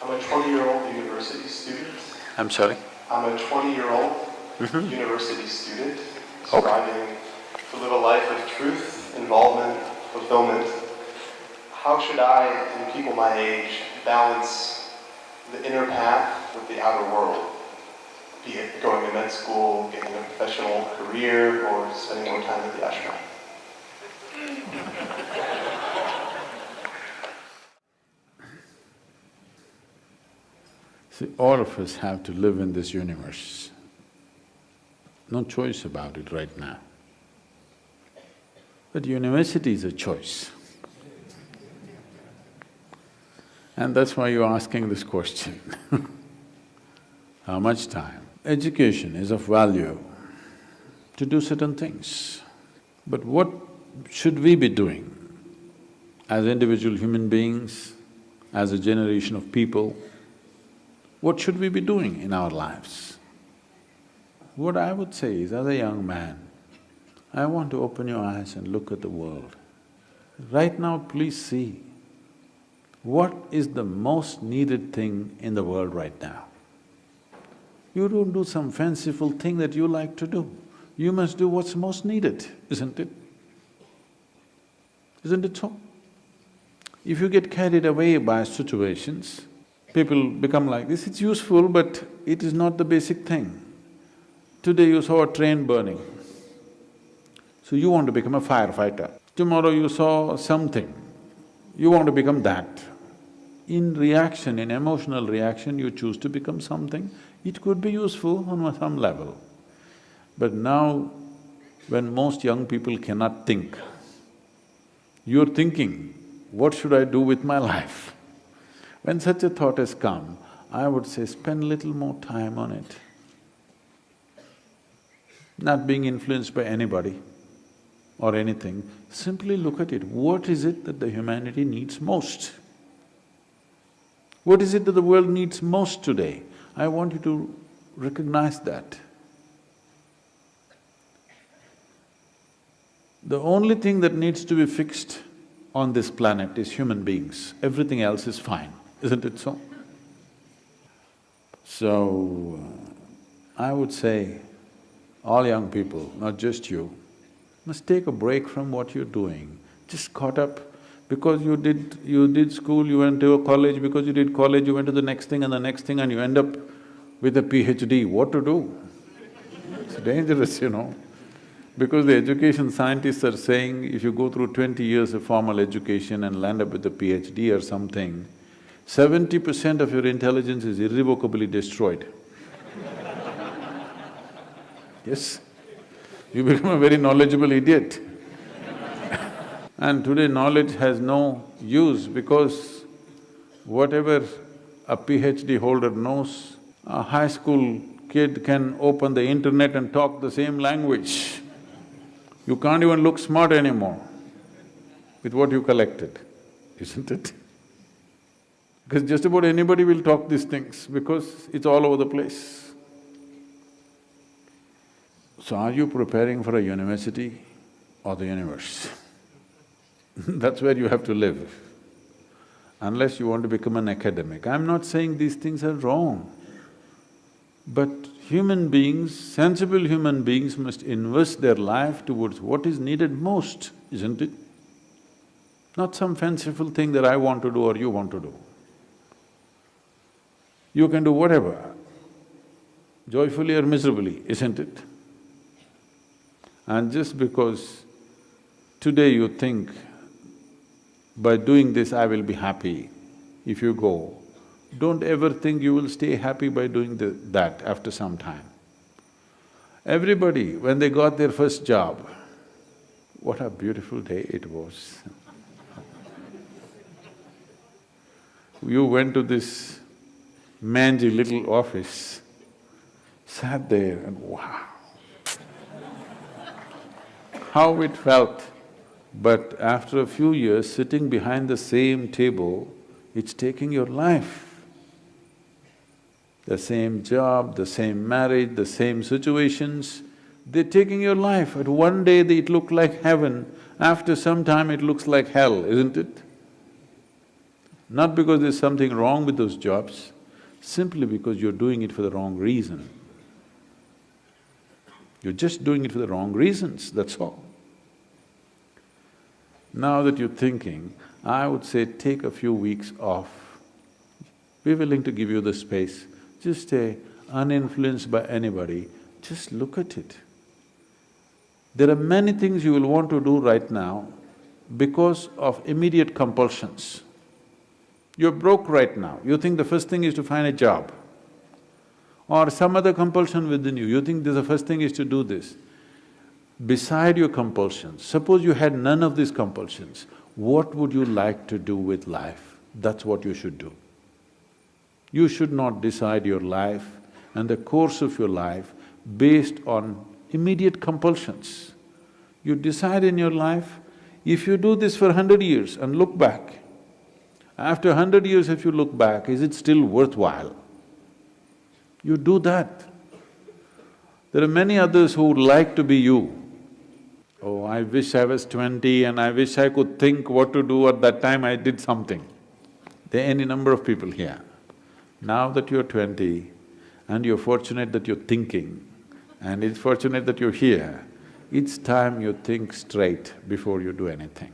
I'm a 20-year-old university student. I'm sorry? I'm a 20-year-old university student striving to live a life of truth, involvement, fulfillment. How should I and people my age balance the inner path with the outer world? Be it going to med school, getting a professional career, or spending more time at the ashram. See, all of us have to live in this universe. No choice about it right now. But university is a choice. And that's why you're asking this question. How much time? Education is of value to do certain things. But what should we be doing as individual human beings, as a generation of people? What should we be doing in our lives? What I would say is, as a young man, I want to open your eyes and look at the world. Right now, please see, what is the most needed thing in the world right now? You don't do some fanciful thing that you like to do. You must do what's most needed, isn't it? Isn't it so? If you get carried away by situations, people become like this, it's useful but it is not the basic thing. Today you saw a train burning, so you want to become a firefighter. Tomorrow you saw something, you want to become that. In reaction, in emotional reaction, you choose to become something. It could be useful on some level. But now, when most young people cannot think, you're thinking, what should I do with my life? When such a thought has come, I would say spend little more time on it. Not being influenced by anybody or anything, simply look at it. What is it that the humanity needs most? What is it that the world needs most today? I want you to recognize that. The only thing that needs to be fixed on this planet is human beings. Everything else is fine, isn't it so? So, I would say, all young people, not just you, must take a break from what you're doing. Just caught up because you did school, you went to a college, because you did college, you went to the next thing and the next thing and you end up with a PhD. What to do? It's dangerous, you know. Because the education scientists are saying if you go through 20 years of formal education and land up with a PhD or something, 70% of your intelligence is irrevocably destroyed. Yes, you become a very knowledgeable idiot. And today knowledge has no use because whatever a PhD holder knows, a high school kid can open the internet and talk the same language. You can't even look smart anymore with what you collected, isn't it? Because just about anybody will talk these things because it's all over the place. So are you preparing for a university or the universe? That's where you have to live, unless you want to become an academic. I'm not saying these things are wrong, but human beings, sensible human beings must invest their life towards what is needed most, isn't it? Not some fanciful thing that I want to do or you want to do. You can do whatever, joyfully or miserably, isn't it? And just because today you think, by doing this I will be happy, if you go, don't ever think you will stay happy by doing that after some time. Everybody, when they got their first job, what a beautiful day it was. You went to this mangy little office, sat there and wow, how it felt. But after a few years, sitting behind the same table, it's taking your life. The same job, the same marriage, the same situations, they're taking your life. At one day it looked like heaven, after some time it looks like hell, isn't it? Not because there's something wrong with those jobs, simply because you're doing it for the wrong reason. You're just doing it for the wrong reasons, that's all. Now that you're thinking, I would say take a few weeks off. We're willing to give you the space. Just stay uninfluenced by anybody, just look at it. There are many things you will want to do right now because of immediate compulsions. You're broke right now, you think the first thing is to find a job. Or some other compulsion within you, you think the first thing is to do this. Beside your compulsions, suppose you had none of these compulsions, what would you like to do with life? That's what you should do. You should not decide your life and the course of your life based on immediate compulsions. You decide in your life, if you do this for 100 years and look back, after 100 years if you look back, is it still worthwhile? You do that. There are many others who would like to be you. Oh, I wish I was 20 and I wish I could think what to do at that time I did something. There are any number of people here. Now that you're 20 and you're fortunate that you're thinking and it's fortunate that you're here, it's time you think straight before you do anything.